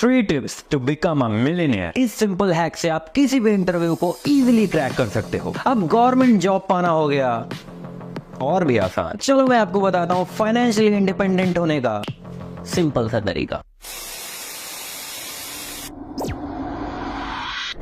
3 tips to become a millionaire. इस simple hack से आप किसी भी इंटरव्यू को इजीली क्रैक कर सकते हो। अब गवर्नमेंट जॉब पाना हो गया और भी आसान। चलो मैं आपको बताता हूँ फाइनेंशियली इंडिपेंडेंट होने का सिंपल सा तरीका।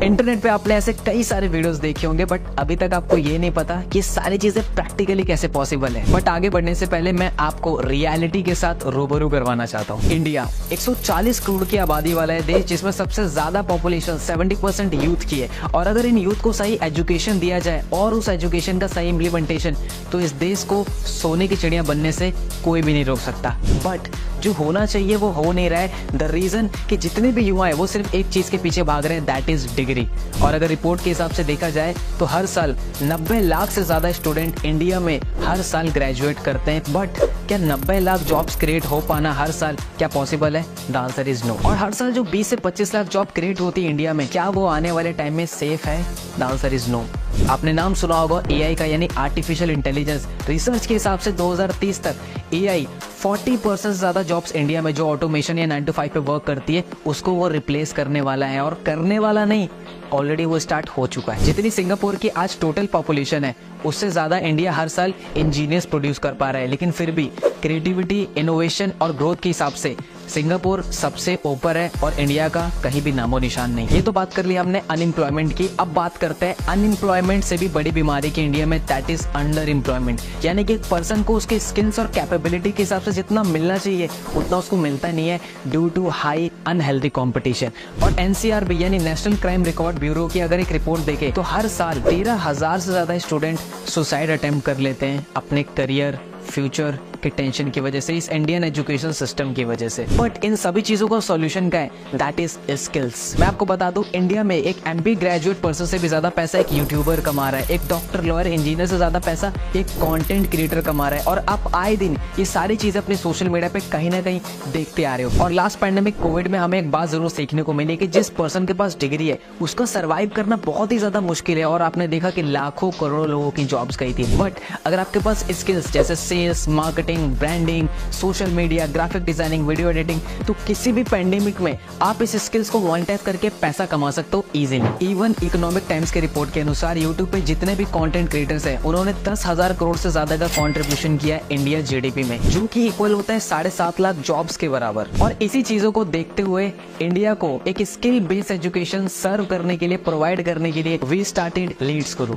इंटरनेट पे आपने ऐसे कई सारे वीडियोस देखे होंगे, बट अभी तक आपको ये नहीं पता कि सारी चीजें प्रैक्टिकली कैसे पॉसिबल है। बट आगे बढ़ने से पहले मैं आपको रियलिटी के साथ रूबरू करवाना चाहता हूँ। इंडिया 140 करोड़ की आबादी वाला है देश, जिसमें सबसे ज्यादा पॉपुलेशन 70% यूथ की है। और अगर इन यूथ को सही एजुकेशन दिया जाए और उस एजुकेशन का सही इम्प्लीमेंटेशन, तो इस देश को सोने की चिड़िया बनने से कोई भी नहीं रोक सकता। बट जो होना चाहिए वो हो नहीं रहा है। द रीजन कि जितने भी युवा है वो सिर्फ एक चीज के पीछे भाग रहे हैं, दैट इज डिग्री। और अगर रिपोर्ट के हिसाब से देखा जाए तो हर साल 90 लाख से ज्यादा स्टूडेंट इंडिया में हर साल ग्रेजुएट करते हैं। बट क्या 90 लाख जॉब्स क्रिएट हो पाना हर साल क्या पॉसिबल है? The answer is no. और हर साल जो 20 से 25 लाख जॉब क्रिएट होती है इंडिया में, क्या वो आने वाले टाइम में सेफ है? The answer is no. आपने नाम सुना होगा एआई का, यानी आर्टिफिशियल इंटेलिजेंस। रिसर्च के हिसाब से 2030 तक एआई 40% से ज्यादा जॉब्स इंडिया में जो ऑटोमेशन या 9 to 5 पे वर्क करती है उसको वो रिप्लेस करने वाला है। और करने वाला नहीं, ऑलरेडी वो स्टार्ट हो चुका है। जितनी सिंगापुर की आज टोटल पॉपुलेशन है उससे ज्यादा इंडिया हर साल इंजीनियर्स प्रोड्यूस कर पा रहा है। लेकिन फिर भी क्रिएटिविटी, इनोवेशन और ग्रोथ के हिसाब से सिंगापुर सबसे ऊपर है और इंडिया का कहीं भी नामो निशान नहीं। ये तो बात कर ली हमने अनएम्प्लॉयमेंट की। अब बात करते हैं अनएम्प्लॉयमेंट से भी बड़ी बीमारी की इंडिया में, दैट इज अंडर एम्प्लॉयमेंट। यानी कि एक पर्सन को उसके स्किल्स और कैपेबिलिटी के हिसाब से जितना मिलना चाहिए उतना उसको मिलता नहीं है, due to high unhealthy competition. और एनसीआरबी यानी नेशनल क्राइम रिकॉर्ड ब्यूरो की अगर एक रिपोर्ट देखे तो हर साल 13,000 से ज्यादा स्टूडेंट सुसाइड अटेम्प्ट कर लेते हैं अपने करियर, फ्यूचर के टेंशन की वजह से, इस इंडियन एजुकेशन सिस्टम की वजह से। बट इन सभी चीजों का सॉल्यूशन क्या है? That is skills. मैं आपको बता दूं, इंडिया में एक एमबी ग्रेजुएट पर्सन से भी ज्यादा पैसा एक यूट्यूबर कमा रहा है, एक डॉक्टर, लॉयर, इंजीनियर से ज्यादा पैसा एक कंटेंट क्रिएटर कमा रहा है। और आप आए दिन ये सारी चीजें अपने सोशल मीडिया पे कहीं ना कहीं देखते आ रहे हो। और लास्ट पैंडेमिक कोविड में हमें एक बात जरूर सीखने को मिली कि जिस पर्सन के पास डिग्री है उसका सर्वाइव करना बहुत ही ज्यादा मुश्किल है। और आपने देखा कि लाखों करोड़ों लोगों की जॉब्स गई थी। बट अगर आपके पास स्किल्स जैसे sales, marketing, branding, social media, graphic designing, video editing, तो किसी भी पैंडेमिक में आप इस स्किल्स को मोनेटाइज करके पैसा कमा सकते हो इजीली। इवन इकोनॉमिक टाइम्स के रिपोर्ट के अनुसार यूट्यूब पे जितने भी कंटेंट क्रिएटर्स हैं उन्होंने 10,000 करोड़ से ज्यादा का कंट्रीब्यूशन किया है इंडिया जीडीपी में, जो कि इक्वल होता है 7.5 लाख जॉब्स के बराबर। और इसी चीजों को देखते हुए इंडिया को एक स्किल बेस्ड एजुकेशन सर्व करने के लिए, प्रोवाइड करने के लिए वी स्टार्टेड लीड्स गुरु।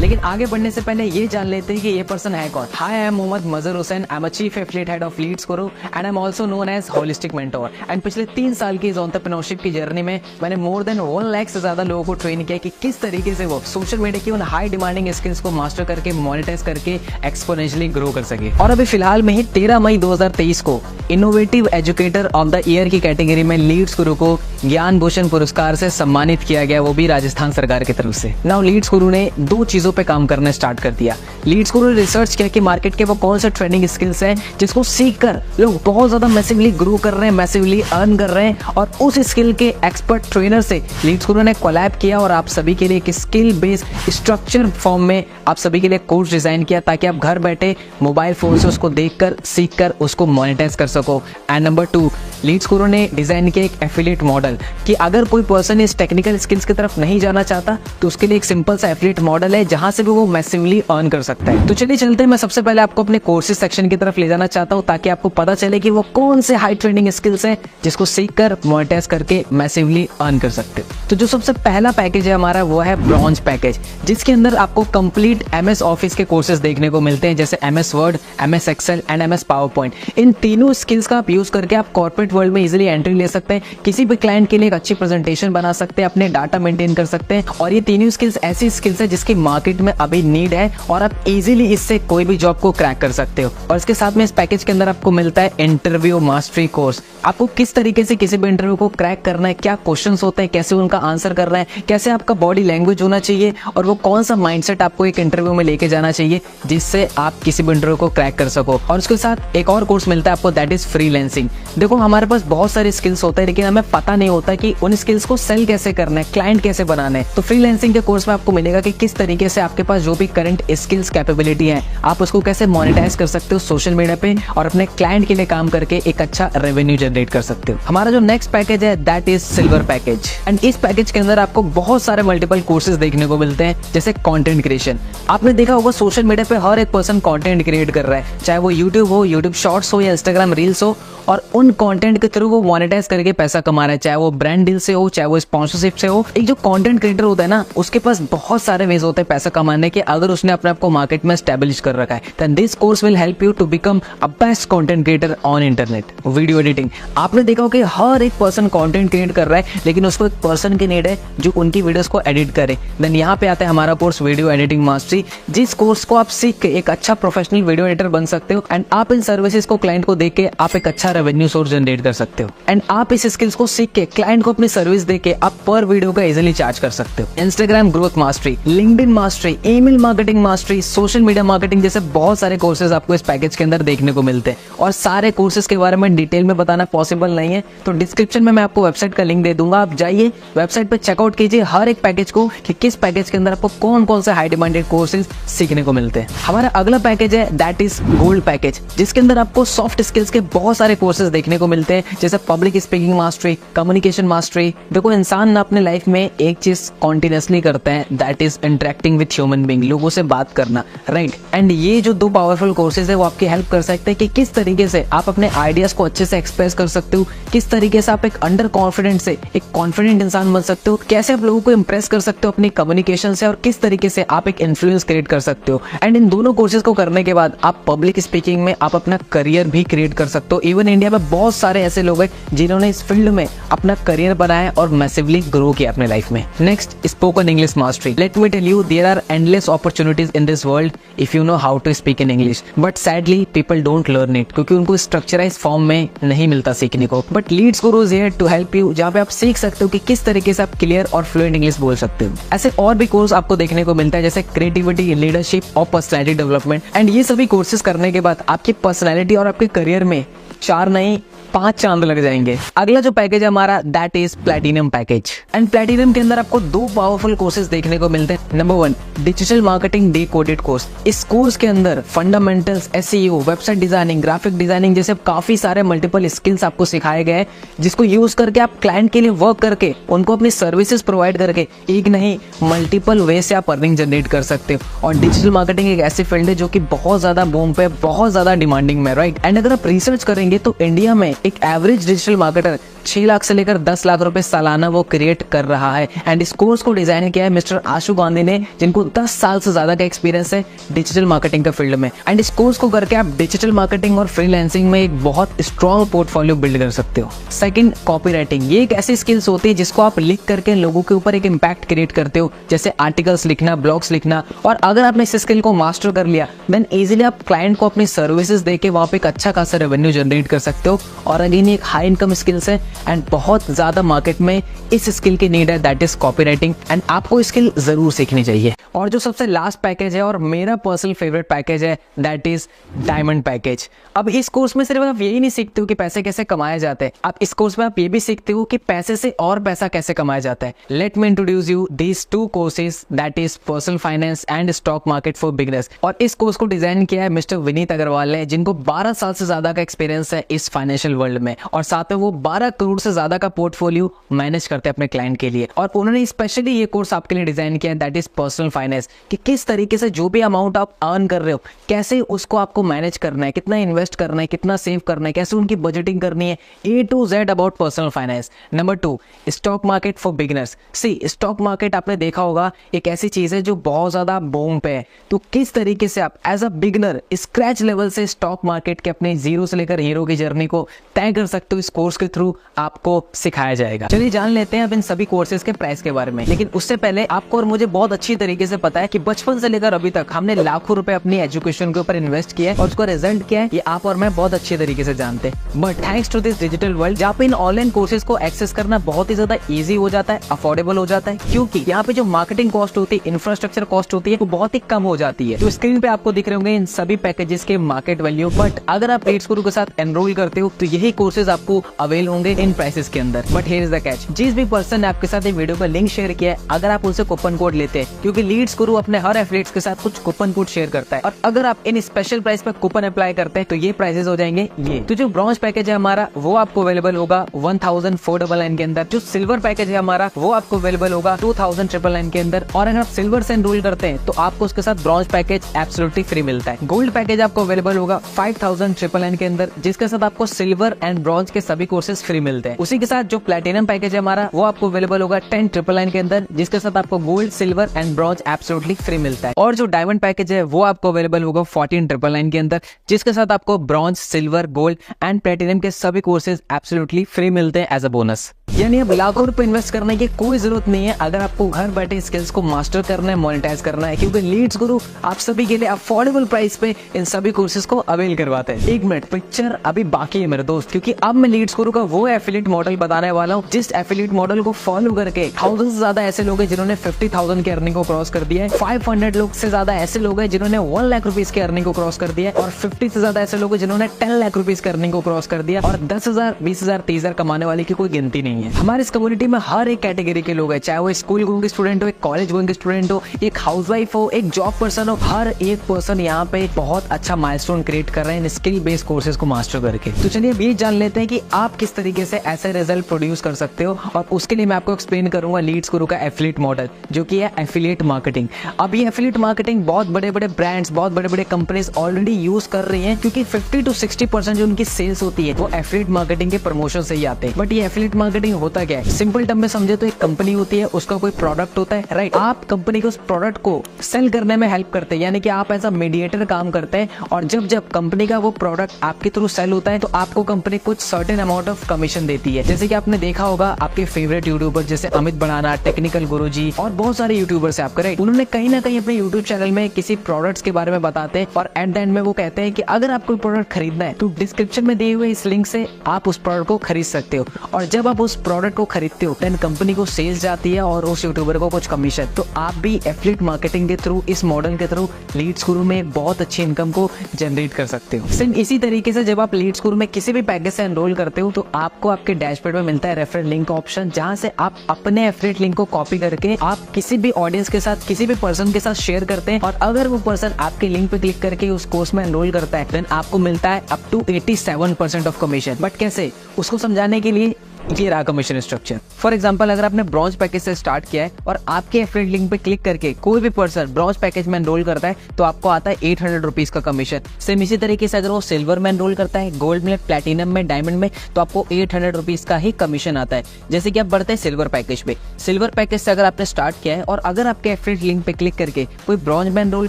लेकिन आगे बढ़ने से पहले ये जान लेते हैं कि ये पर्सन है कौन। Hi, I am Mohammad Mazhar Hussain. I am a chief affiliate head of Leads Guru and I am also known as holistic mentor. And पिछले 3 साल की इस एंटरप्रेन्योरशिप की जर्नी में मैंने मोर देन 1 लाख से ज्यादा लोगों को ट्रेन किया कि किस तरीके से वो सोशल मीडिया की उन हाई डिमांडिंग स्किल्स को मास्टर करके, मोनेटाइज करके एक्सपोनेंशियली ग्रो कर सके। और अभी फिलहाल में ही 13 मई 2023 को innovative educator of the year की कैटेगरी में लीड्स गुरु को ज्ञान भूषण पुरस्कार से सम्मानित किया गया, वो भी राजस्थान सरकार की तरफ से। नाउ लीड्स गुरु ने 2 चीजों पे काम करना स्टार्ट कर दिया। लीड्स गुरु ने रिसर्च किया कि मार्केट के वो कौन से ट्रेंडिंग स्किल्स हैं जिसको सीखकर लोग बहुत ज्यादा मैसिवली ग्रो कर रहे हैं, मैसिवली अर्न कर रहे हैं। और उस स्किल के एक्सपर्ट ट्रेनर से लीड्स गुरु ने कोलैब किया और आप सभी के लिए एक स्किल बेस्ड स्ट्रक्चर फॉर्म में आप सभी के लिए कोर्स डिजाइन किया, ताकि आप घर बैठे मोबाइल फोन से उसको देखकर, सीखकर उसको मोनेटाइज कर सको। एंड नंबर 2, लीड्स गुरु ने डिजाइन किया एक एफिलिएट मॉडल कि अगर कोई पर्सन इस टेक्निकल स्किल्स की तरफ नहीं जाना चाहता तो उसके लिए एक सिंपल सा एफिलिएट मॉडल है जहां से भी वो मैसिवली अर्न कर सकता है। तो चलिए चलते हैं, मैं सबसे पहले आपको अपने कोर्सेज सेक्शन की तरफ ले जाना चाहता हूं ताकि आपको पता चले कि वो कौन से हाई ट्रेंडिंग स्किल्स हैं जिसको सीखकर मोनेटाइज करके मैसिवली अर्न कर सकते हो। तो जो सबसे पहला पैकेज है हमारा वो है ब्रॉन्ज पैकेज, जिसके अंदर आपको कंप्लीट एमएस ऑफिस के कोर्सेज देखने को मिलते हैं, जैसे MS Word, MS Excel and MS PowerPoint. इन तीनों स्किल्स का आप यूज करके आप कॉर्पोरेट वर्ल्ड में इजीली एंट्री ले सकते हैं, किसी भी क्लाइंट के लिए एक अच्छी प्रेजेंटेशन बना सकते हैं, अपने डाटा मेंटेन कर सकते हैं। और ये तीनों स्किल्स ऐसी स्किल्स है जिसकी मार्केट में अभी नीड है और आप इजीली इससे कोई भी जॉब को क्रैक कर सकते हो। और इसके साथ में इस पैकेज के अंदर आपको मिलता है इंटरव्यू मास्टरी कोर्स। आपको किस तरीके से किसी भी इंटरव्यू को क्रैक करना है, क्या क्वेश्चंस होते हैं, कैसे उनका आंसर करना है, कैसे आपका बॉडी लैंग्वेज होना चाहिए और वो कौन सा माइंडसेट आपको एक इंटरव्यू में लेके जाना चाहिए जिससे आप किसी भी इंटरव्यू को क्रैक कर सको। और उसके साथ एक और कोर्स मिलता है आपको, दैट इज फ्रीलांसिंग। देखो, हमारे पास बहुत सारे स्किल्स होते हैं लेकिन हमें पता नहीं होता कि उन स्किल्स को सेल कैसे करना है, क्लाइंट कैसे बनाना है। तो फ्रीलांसिंग के कोर्स में आपको मिलेगा कि किस तरीके से आप आपके पास जो भी करंट स्किल्स कैपेबिलिटी है आप उसको कैसे मोनेटाइज कर सकते हो सोशल मीडिया पे और अपने क्लाइंट के लिए काम करके एक अच्छा रेवेन्यू जनरेट कर सकते हो। हमारा जो नेक्स्ट पैकेज है that is silver package and इस पैकेज के अंदर आपको बहुत सारे मल्टीपल कोर्सेज देखने को मिलते हैं, जैसे कंटेंट क्रिएशन। आपने देखा होगा सोशल मीडिया पे हर एक पर्सन कंटेंट क्रिएट कर रहा है, चाहे वो यूट्यूब हो, यूट्यूब शॉर्ट्स हो या इंस्टाग्राम रील्स हो, और उन कंटेंट के थ्रू वो मोनेटाइज करके पैसा कमा रहा है, चाहे वो ब्रांड डील से हो, चाहे वो स्पॉन्सरशिप से हो। एक जो कंटेंट क्रिएटर होता है ना, उसके पास बहुत सारे वेज होते हैं पैसा कमाने के, अगर उसने अपने आप को मार्केट में एस्टैब्लिश कर रखा है। Then this course will help you to become a best content creator on internet. Video editing, आपने देखा हो कि हर एक पर्सन कंटेंट क्रिएट कर रहा है, लेकिन उसको एक पर्सन की नीड है जो उनकी वीडियोस को एडिट करे। देन यहाँ पे आता है हमारा कोर्स वीडियो एडिटिंग मास्टरी, जिस कोर्स को आप सीख के एक अच्छा प्रोफेशनल वीडियो एडिटर बन सकते हो एंड आप इन सर्विसेज को क्लाइंट को देख के आप एक अच्छा रेवेन्यू सोर्स जनरेट कर सकते हो। एंड आप इस स्किल्स को सीख के क्लाइंट को अपनी सर्विस दे के आप पर वीडियो का इजीली चार्ज कर सकते हो। Instagram growth mastery, LinkedIn mastery, email marketing mastery, social media marketing जैसे बहुत सारे कोर्सेज आपको इस पैकेज के अंदर देखने को मिलते हैं, और सारे कोर्सेज के बारे में डिटेल में बताना पॉसिबल नहीं है, तो डिस्क्रिप्शन में मैं आपको वेबसाइट का लिंक दे दूंगा, आप जाइए वेबसाइट पे चेकआउट कीजिए हर एक पैकेज को कि किस पैकेज के अंदर आपको कौन कौन से हाई डिमांडेड कोर्सेज सीखने को मिलते हैं। हमारा अगला पैकेज है दैट इज गोल्ड पैकेज, जिसके अंदर आपको सॉफ्ट स्किल्स के बहुत सारे कोर्सेज देखने को मिलते हैं, जैसे public speaking mastery, communication mastery. देखो इंसान ना अपने लाइफ में एक चीज कॉन्टिन्यूसली करते हैं, that is interacting with human being, लोगों से बात करना, राइट। एंड ये जो दो पावरफुल कोर्सेज है वो आपकी हेल्प कर सकते हैं कि किस तरीके से आप अपने आइडियाज को अच्छे से एक्सप्रेस कर सकते हो, किस तरीके से आप एक अंडर कॉन्फिडेंट से एक कॉन्फिडेंट इंसान बन सकते हो, कैसे आप लोगों को इंप्रेस कर सकते हो अपनी कम्युनिकेशन से, और किस तरीके से आप एक इन्फ्लुएंस क्रिएट कर सकते हो। एंड इन दोनों कोर्सेज को करने के बाद आप पब्लिक स्पीकिंग में आप अपना करियर भी क्रिएट कर सकते हो। इवन इंडिया में बहुत सारे ऐसे लोग हैं जिन्होंने इस फील्ड में अपना करियर बनाया और मैसिवली ग्रो किया अपने लाइफ में। Next, spoken English mastery. Let me tell you, there are endless opportunities in this world if you know how to speak in English, but sadly people don't learn it, क्योंकि उनको structurise form में नहीं मिलता सीखने को। But Leads Guru's here to help you, जहाँ पे आप सीख सकते हो कि किस तरीके से आप क्लियर और फ्लुएंट इंग्लिश बोल सकते हो। ऐसे और भी कोर्स आपको देखने को मिलता है, जैसे क्रिएटिविटी, लीडरशिप और पर्सनैलिटी डेवलपमेंट। एंड ये सभी कोर्सेज करने के बाद आपकी पर्सनैलिटी और आपके करियर में 4 नहीं 5 चांद लग जाएंगे। अगला जो पैकेज है हमारा that is platinum package, and platinum के अंदर आपको 2 पावरफुल कोर्सेज देखने को मिलते हैं। Number 1, digital marketing decoded course. इस कोर्स के अंदर fundamentals, SEO, website designing, graphic designing जैसे काफी सारे मल्टीपल स्किल्स आपको सिखाए गए हैं, जिसको यूज करके आप क्लाइंट के लिए वर्क करके उनको अपनी सर्विसेज प्रोवाइड करके एक नहीं मल्टीपल वे से आप अर्निंग जनरेट कर सकते हो। और डिजिटल मार्केटिंग एक ऐसी फील्ड है जो कि बहुत ज्यादा बूम पे, बहुत ज्यादा डिमांडिंग में, राइट। एंड अगर आप रिसर्च करेंगे तो इंडिया में एक एवरेज डिजिटल मार्केटर 6 लाख से लेकर 10 लाख रुपए सालाना वो क्रिएट कर रहा है। एंड इस कोर्स को डिजाइन किया है मिस्टर आशु गांधी ने, जिनको 10 साल से ज्यादा का एक्सपीरियंस है डिजिटल मार्केटिंग के फील्ड में। एंड इस कोर्स को करके आप डिजिटल मार्केटिंग और फ्रीलांसिंग में एक बहुत स्ट्रॉन्ग पोर्टफोलियो बिल्ड कर सकते हो। Second, copywriting. ये एक ऐसी स्किल्स होती है जिसको आप लिख करके लोगों के ऊपर एक इम्पैक्ट क्रिएट करते हो, जैसे आर्टिकल्स लिखना, ब्लॉग्स लिखना। और अगर आपने इस स्किल को मास्टर कर लिया देन इजीली आप क्लाइंट को अपनी सर्विसेज देके वहां पे एक अच्छा खासा रेवेन्यू जनरेट कर सकते हो। और अगेन एक हाई इनकम स्किल्स है एंड बहुत ज्यादा मार्केट में इस स्किल की नीड है, दैट इज कॉपीराइटिंग। एंड आपको स्किल जरूर सीखनी चाहिए। और जो सबसे लास्ट पैकेज है और मेरा पर्सनल फेवरेट पैकेज है दैट इज डायमंड पैकेज। अब इस कोर्स में सिर्फ आप यही नहीं सीखते हो कि पैसे कैसे कमाए जाते हैं, आप इस कोर्स में आप ये भी सीखते हो कि पैसे से और पैसा कैसे कमाया जाता है। Let me introduce you these 2 courses, that is personal finance and stock market for beginners. और इस कोर्स को डिजाइन किया है मिस्टर विनीत अग्रवाल ने, जिनको 12 साल से ज्यादा का एक्सपीरियंस है इस फाइनेंशियल वर्ल्ड में, और साथ में वो 12 करोड़ से ज्यादा का पोर्टफोलियो मैनेज करते हैं अपने क्लाइंट के लिए। और उन्होंने स्पेशली ये कोर्स आपके लिए डिजाइन किया है दैट इज पर्सनल फाइनेंस, कि किस तरीके से जो भी अमाउंट आप अर्न कर रहे हो कैसे उसको आपको मैनेज करना है, कितना इन्वेस्ट करना है, कितना सेव करना है, कैसे उनकी बजटिंग करनी है, A to Z about personal finance. Number 2, stock market for beginners. See stock market आपने देखा होगा एक ऐसी चीज है जो बहुत ज्यादा बूम पे है, तो किस तरीके से आप as a beginner scratch level से स्टॉक मार्केट के अपने जीरो से लेकर हीरो की जर्नी को तय कर सकते हो, इस कोर्स के थ्रू आपको सिखाया जाएगा। चलिए जान लेते हैं अब इन सभी कोर्सेज के प्राइस के बारे में। लेकिन उससे पहले आपको और मुझे बहुत अच्छी तरीके से पता है कि बचपन से लेकर अभी तक हमने लाखों रुपए अपनी एजुकेशन के ऊपर इन्वेस्ट किया है और उसका रिजल्ट क्या है ये आप और मैं बहुत अच्छे तरीके से जानते हैं। But thanks to this digital world जहाँ पे इन ऑनलाइन कोर्सेज को एक्सेस करना बहुत ही ज्यादा इजी हो जाता है, अफोर्डेबल हो जाता है, क्योंकि यहाँ पे जो मार्केटिंग कॉस्ट होती है, इंफ्रास्ट्रक्चर कॉस्ट होती है, वो बहुत ही कम हो जाती है। तो स्क्रीन पे आपको दिख रहे होंगे इन सभी पैकेजेस के मार्केट वैल्यू। बट अगर आप लीड्स गुरु के साथ एनरोल करते हो तो यही कोर्सेज आपको अवेल होंगे इन प्राइसेस के अंदर। But here is the catch, जिस भी पर्सन ने आपके साथ ये वीडियो का लिंक शेयर किया है, अगर आप उनसे कूपन कोड लेते हैं, क्योंकि लीड्स गुरु अपने हर एफिलिएट्स के साथ कुछ कूपन कोड शेयर करता है, और अगर आप इन स्पेशल प्राइस पे कूपन अप्लाई करते हैं तो ये प्राइसेस हो जाएंगे ये। तो जो ब्रॉन्ज पैकेज है हमारा वो आपको अवेलेबल होगा 1499 के अंदर। जो सिल्वर पैकेज है हमारा वो आपको अवेलेबल होगा 2999 के अंदर। और अगर आप सिल्वर से एनरोल करते हैं तो आपको उसके साथ ब्रॉन्ज पैकेज एब्सोल्युटली फ्री मिलता है। गोल्ड पैकेज आपको अवेलेबल होगा 5999 के अंदर, जिसके साथ आपको सिल्वर एंड ब्रॉन्ज के सभी कोर्सेज फ्री मिलते हैं। उसी के साथ जो प्लेटिनम पैकेज है हमारा वो आपको अवेलेबल होगा 10,999 के अंदर, जिसके साथ आपको gold, silver and bronze absolutely free मिलता है। और जो डायमंड पैकेज है वो आपको अवेलेबल होगा 14,999 के अंदर, जिसके साथ आपको bronze, silver, gold and platinum के सभी कोर्सेज एब्सोल्युटली फ्री मिलते हैं एज अ बोनस। यानी अब लाखों रुपए इन्वेस्ट करने की कोई जरूरत नहीं है अगर आपको घर बैठे स्किल्स को मास्टर करना है, मोनेटाइज करना है, क्योंकि लीड्स गुरु आप सभी के लिए अफोर्डेबल प्राइस पे इन सभी कोर्सेज को अवेल करवाते हैं। एक मिनट, पिक्चर अभी बाकी है मेरे दोस्त, क्योंकि अब मैं लीड्स गुरु का वो एफिलिएट मॉडल बताने वाला हूँ जिस एफिलिएट मॉडल को फॉलो करके 1000 से ज्यादा ऐसे लोग हैं जिन्होंने 50,000 की अर्निंग को क्रॉस कर दिया है, 500 लोग से ज्यादा ऐसे लोग हैं जिन्होंने 1 लाख रुपीज की अर्निंग को क्रॉस कर दिया है, और 50 से ज्यादा ऐसे लोग हैं जिन्होंने 10 लाख रुपीज की अर्निंग को क्रॉस कर दिया, और 10,000, 20,000, 30,000 कमाने वाले की कोई गिनती नहीं है। हमारे इस कम्युनिटी में हर एक कैटेगरी के लोग हैं, चाहे वो स्कूल गोइंग स्टूडेंट हो, एक कॉलेज गोइंग स्टूडेंट हो, एक हाउसवाइफ हो, एक जॉब पर्सन हो, हर एक पर्सन यहाँ पे बहुत अच्छा माइलस्टोन क्रिएट कर रहे हैं स्किल बेस्ड कोर्सेज को मास्टर करके। तो चलिए अब ये जान लेते हैं कि आप किस तरीके से ऐसे रिजल्ट प्रोड्यूस कर सकते हो, और उसके लिए मैं आपको एक्सप्लेन करूंगा लीड्स गुरु का एफिलिएट मॉडल, जो कि है एफिलिएट मार्केटिंग। अब ये एफिलिएट मार्केटिंग बहुत बड़े बड़े ब्रांड्स, बहुत बड़े बड़े कंपनीज ऑलरेडी यूज कर रही हैं, क्योंकि 50 to 60% जो उनकी सेल्स होती है वो एफिलिएट मार्केटिंग के प्रमोशन से ही आते हैं। बट ये एफिलिएट मार्केटिंग होता क्या है? सिंपल टर्म में समझे तो एक कंपनी होती है, उसका कोई प्रोडक्ट होता है, राइट? आप कंपनी के उस प्रोडक्ट को सेल करने में हेल्प करते हैं, यानी कि आप एज अ मीडिएटर काम करते हैं, और जब जब कंपनी का वो प्रोडक्ट आपके थ्रू सेल होता है तो आपको कंपनी कुछ सर्टेन अमाउंट ऑफ कमीशन देती है। जैसे कि आपने देखा होगा आपके फेवरेट यूट्यूबर जैसे अमित बनाना, टेक्निकल गुरुजी और बहुत सारे यूट्यूबर्स आपके, राइट? उन्होंने कहीं ना कहीं अपने यूट्यूब चैनल में किसी प्रोडक्ट्स के बारे में बताते हैं, और एट द एंड में वो कहते हैं कि अगर आप कोई प्रोडक्ट खरीदना है तो डिस्क्रिप्शन में दिए हुए इस लिंक से आप उस प्रोडक्ट को खरीद सकते हो, और जब आप उस प्रोडक्ट को खरीदते हो देन कंपनी को सेल्स जाती है और उस यूट्यूबर को कुछ कमीशन। तो आप भी एफिलिएट मार्केटिंग के थ्रू, इस मॉडल के थ्रू लीड्स गुरु में बहुत अच्छी इनकम को जनरेट कर सकते हो। सेम इसी तरीके से जब आप लीड्स गुरु में किसी भी पैकेज से एनरोल करते हो तो आपको आपके डैशबोर्ड में मिलता है रेफरल लिंक ऑप्शन, जहां से आप अपने एफिलिएट लिंक को कॉपी करके आप किसी भी ऑडियंस के साथ, किसी भी पर्सन के साथ शेयर करते हैं, और अगर वो पर्सन आपके लिंक पे क्लिक करके उस कोर्स में एनरोल करता है देन आपको मिलता है up to 87% of commission. But कैसे, उसको समझाने के लिए ये रहा कमीशन स्ट्रक्चर। फॉर एग्जांपल, अगर आपने ब्रॉन्ज पैकेज से स्टार्ट किया है और आपके एफिलिएट लिंक पे क्लिक करके कोई भी पर्सन ब्रॉन्ज पैकेज में एनरोल करता है तो आपको आता है 800 रुपीज का कमीशन। सेम इसी तरीके से अगर वो सिल्वर में एनरोल करता है, गोल्ड में, प्लेटिनम में, डायमंड में, तो आपको 800 रुपीज का ही कमीशन आता है। जैसे कि आप बढ़ते हैं सिल्वर पैकेज पे, सिल्वर पैकेज से अगर आपने स्टार्ट किया है और अगर आपके एफिलिएट लिंक पे क्लिक करके कोई ब्रॉन्ज में एनरोल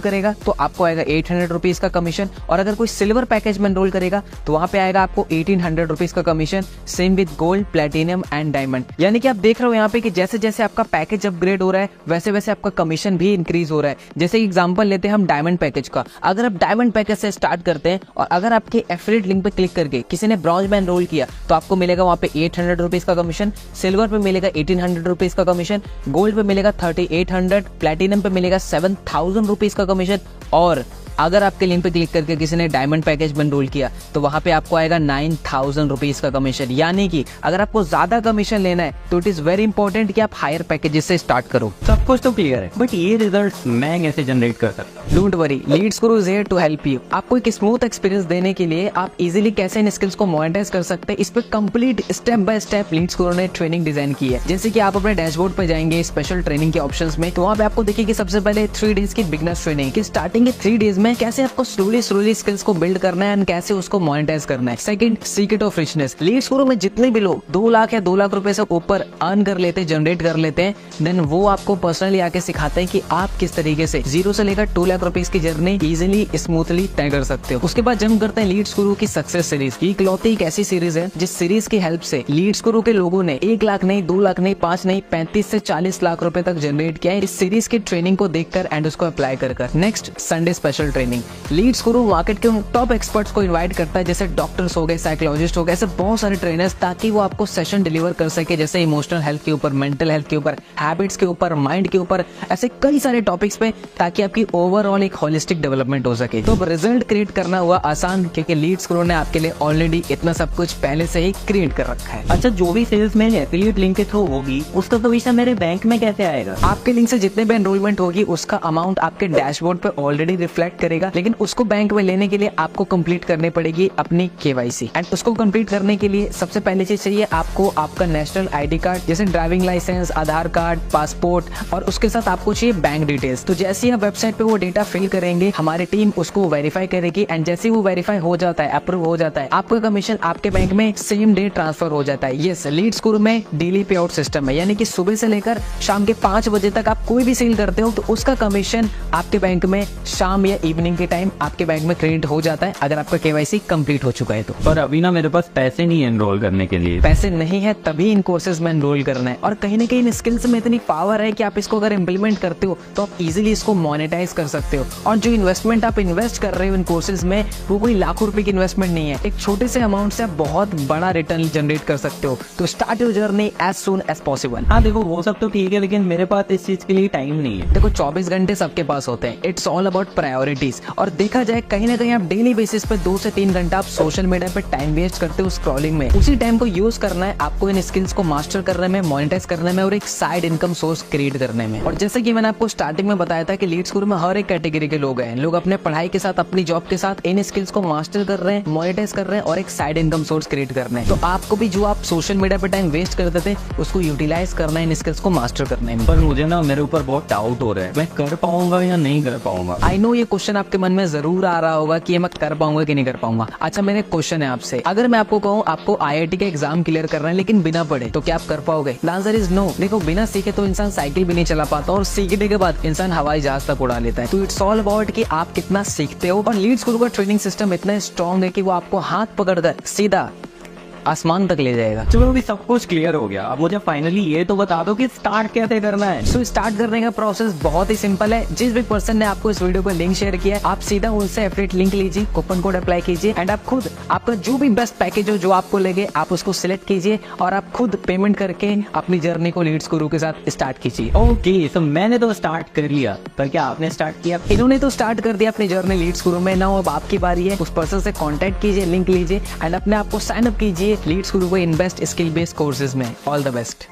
करेगा तो आपको आएगा 800 रुपीज का कमीशन, और अगर कोई सिल्वर पैकेज में एनरोल करेगा तो वहां पे आएगा आपको 1800 रुपीज का commission. Same with gold, platinum and diamond. यानी कि आप देख रहे हो यहाँ पे कि जैसे जैसे आपका पैकेज अपग्रेड हो रहा है वैसे वैसे आपका कमीशन भी इंक्रीज हो रहा है। जैसे एग्जांपल लेते हैं हम डायमंड पैकेज का। अगर आप डायमंड पैकेज से स्टार्ट करते हैं और अगर आपके एफिलिएट लिंक पे क्लिक करके किसी ने ब्रॉन्ज में एनरोल किया तो आपको मिलेगा वहाँ पे 800 रुपीज का कमीशन, सिल्वर पे मिलेगा 1800 रुपीज का कमीशन, गोल्ड पे मिलेगा 3800, प्लेटिनम पे मिलेगा 7000 रुपीज का कमीशन, और अगर आपके लिंक पे क्लिक करके किसी ने डायमंड पैकेज में एनरोल किया तो वहां पे आपको आएगा 9000 रुपीज का कमीशन। यानी कि अगर आपको ज्यादा कमीशन लेना है तो इट इज वेरी इंपॉर्टेंट कि आप हायर पैकेजेस से स्टार्ट करो। सब कुछ तो क्लियर है, बट ये रिजल्ट मैं कैसे जनरेट कर सकता हूँ? Don't worry, Leads Guru is here to help you. आपको एक स्मूथ एक्सपीरियंस देने के लिए आप इजीली कैसे इन स्किल्स को मोनेटाइज कर सकते हैं, इस पे complete step by step Leads Guru ने ट्रेनिंग डिजाइन की है। जैसे कि आप अपने डैशबोर्ड पे जाएंगे स्पेशल ट्रेनिंग के ऑप्शंस में, तो वहाँ पे आपको देखिए सबसे पहले 3 डेज की बिगनर्स ट्रेनिंग की स्टार्टिंग के 3 डेज में कैसे आपको स्लोली स्किल्स को बिल्ड करना है एंड कैसे उसको मोनेटाइज करना है। Second, secret of richness. Leads Guru में जितने भी लोग 2 लाख या 2 लाख रुपए से ऊपर अर्न कर लेते हैं, जनरेट कर लेते हैं, देन वो आपको पर्सनली आके सिखाते हैं कि आप किस तरीके से 0 से लेकर 2 लाख रुपीज की जर्नी इजीली स्मूथली तय कर सकते हो। उसके बाद जंप करते हैं लीड्स गुरु की सक्सेस सीरीज। ये इकलौती एक ऐसी सीरीज है जिस सीरीज की हेल्प से लीड्स गुरु के लोगों ने 1 लाख नहीं, 2 लाख नहीं, 5 नहीं, 35 से 40 लाख रुपए तक जनरेट किया है इस सीरीज की ट्रेनिंग को देखकर एंड उसको अप्लाई कर। Next, Sunday special training. Leads Guru market के टॉप एक्सपर्ट्स को इनवाइट करता है, जैसे डॉक्टर्स हो गए, साइकोलॉजिस्ट हो गए, ऐसे बहुत सारे ट्रेनर्स, ताकि वो आपको सेशन डिलीवर कर सके, जैसे इमोशनल हेल्थ के ऊपर, मेंटल हेल्थ के ऊपर, हैबिट्स के ऊपर, माइंड के ऊपर, ऐसे कई सारे टॉपिक्स पे, ताकि आपकी ओवरऑल एक होलिस्टिक डेवलपमेंट हो सके। तो रिजल्ट क्रिएट करना हुआ आसान, क्योंकि लीड्स गुरु ने आपके लिए ऑलरेडी इतना सब कुछ पहले से ही क्रिएट कर रखा है। अच्छा, जो भी सेल्समैन एफिलिएट लिंक के थ्रू होगी उसका कमीशन मेरे बैंक में कैसे आएगा? आपके लिंक से जितने भी एनरोलमेंट होगी उसका अमाउंट आपके डैशबोर्ड पे ऑलरेडी रिफ्लेक्ट करेगा, लेकिन उसको बैंक में लेने के लिए आपको कंप्लीट करनी पड़ेगी अपनी KYC। एंड उसको कंप्लीट करने के लिए सबसे पहले चीज चाहिए आपको आपका नेशनल ID कार्ड, जैसे ड्राइविंग लाइसेंस, आधार कार्ड, पासपोर्ट, और उसके साथ आपको चाहिए बैंक डिटेल्स। तो जैसे ही आप वेबसाइट पे वो डेटा फिल करेंगे, हमारी टीम उसको वेरीफाई करेगी, एंड जैसे ही वो वेरीफाई हो जाता है, अप्रूव हो जाता है, आपका कमीशन आपके बैंक में सेम डे ट्रांसफर हो जाता है। यस, लीड्स गुरु में डेली पे आउट सिस्टम है, यानी कि सुबह से लेकर शाम के 5 बजे तक आप कोई भी सेल करते हो तो उसका कमीशन आपके बैंक में शाम या इवनिंग के टाइम आपके बैंक में क्रेडिट हो जाता है, अगर आपका KYC कंप्लीट हो चुका है तो। पर अभी ना मेरे पास पैसे नहीं है एनरोल करने के लिए। पैसे नहीं है तभी इन कोर्सेज में एनरोल करना है, और कहीं ना कहीं इन स्किल्स में इतनी पावर है कि आप इसको अगर इम्प्लीमेंट करते हो तो आप इजीली इसको मोनेटाइज कर सकते हो। और जो इन्वेस्टमेंट आप इन्वेस्ट कर रहे हो इन कोर्सेज में, वो कोई लाखों रुपए की इन्वेस्टमेंट नहीं है, एक छोटे से अमाउंट से आप बहुत बड़ा रिटर्न जनरेट कर सकते हो। तो start your journey as soon as possible. हाँ देखो, वो सब तो ठीक है, लेकिन मेरे पास इस चीज के लिए टाइम नहीं है। देखो 24 घंटे सबके पास होते हैं, इट्स ऑल अबाउट प्रायोरिटीज। और देखा जाए कहीं ना कहीं आप डेली बेसिस पे 2 से 3 घंटा आप सोशल मीडिया पे टाइम वेस्ट करते हो स्क्रॉलिंग में। उसी टाइम को यूज करना है आपको इन स्किल्स को मास्टर करने में, मोनेटाइज करने में, और एक साइड इनकम सोर्स क्रिएट करने में। और जैसे कि मैंने आपको स्टार्टिंग में बताया था कि लीड्स गुरु में हर एक कैटेगरी के लोग हैं, लोग अपने पढ़ाई के साथ, अपनी जॉब के साथ इन स्किल्स को मास्टर कर रहे हैं, मोनेटाइज कर रहे हैं, और एक साइड इनकम सोर्स क्रिएट कर रहे हैं। तो आपको भी जो आप सोशल मीडिया पे टाइम वेस्ट करते थे उसको यूटिलाइज करना है इन स्किल्स को मास्टर करने में। पर मुझे ना मेरे ऊपर बहुत डाउट हो रहा है, मैं कर पाऊंगा या नहीं कर पाऊंगा। आई नो ये क्वेश्चन आपके मन में जरूर आ रहा होगा कि ये मैं कर पाऊंगा कि नहीं कर पाऊंगा। अच्छा, मेरा क्वेश्चन है आपसे, अगर मैं आपको कहूँ आपको IIT का एग्जाम क्लियर करना है लेकिन बिना पढ़े, तो क्या आप कर पाओगे? The answer is no. देखो, बिना सीखे तो इंसान साइकिल भी नहीं चला पाता, और सीखने के बाद इंसान हवाई जहाज तक उड़ा लेता है। तो इट्स ऑल अबाउट कि आप कितना सीखते हो। और लीड्स गुरु का ट्रेनिंग सिस्टम इतना स्ट्रॉन्ग है कि वो आपको हाथ पकड़कर सीधा आसमान तक ले जाएगा। चलो, अभी सब कुछ क्लियर हो गया, अब मुझे फाइनली ये तो बता दो कि स्टार्ट कैसे करना है। सो स्टार्ट करने का प्रोसेस बहुत ही सिंपल है। जिस भी पर्सन ने आपको इस वीडियो को लिंक शेयर किया है, आप सीधा उनसे एफिलिएट लिंक लीजिए, कूपन कोड अप्लाई कीजिए, एंड आप खुद आपका जो भी बेस्ट पैकेज हो जो आपको लगे, आप उसको सिलेक्ट कीजिए, और आप खुद पेमेंट करके अपनी जर्नी को लीड्स गुरु के साथ स्टार्ट कीजिए। ओके, तो मैंने तो स्टार्ट कर लिया, पर क्या आपने स्टार्ट किया? इन्होंने तो स्टार्ट कर दिया अपनी जर्नी लीड्स गुरु में। ना अब आपकी बारी है, उस पर्सन से कांटेक्ट कीजिए, लिंक लीजिए, एंड अपने आप को साइन अप कीजिए लीड्स गुरु को बेस्ट स्किल बेस्ड कोर्सेज में। All the best.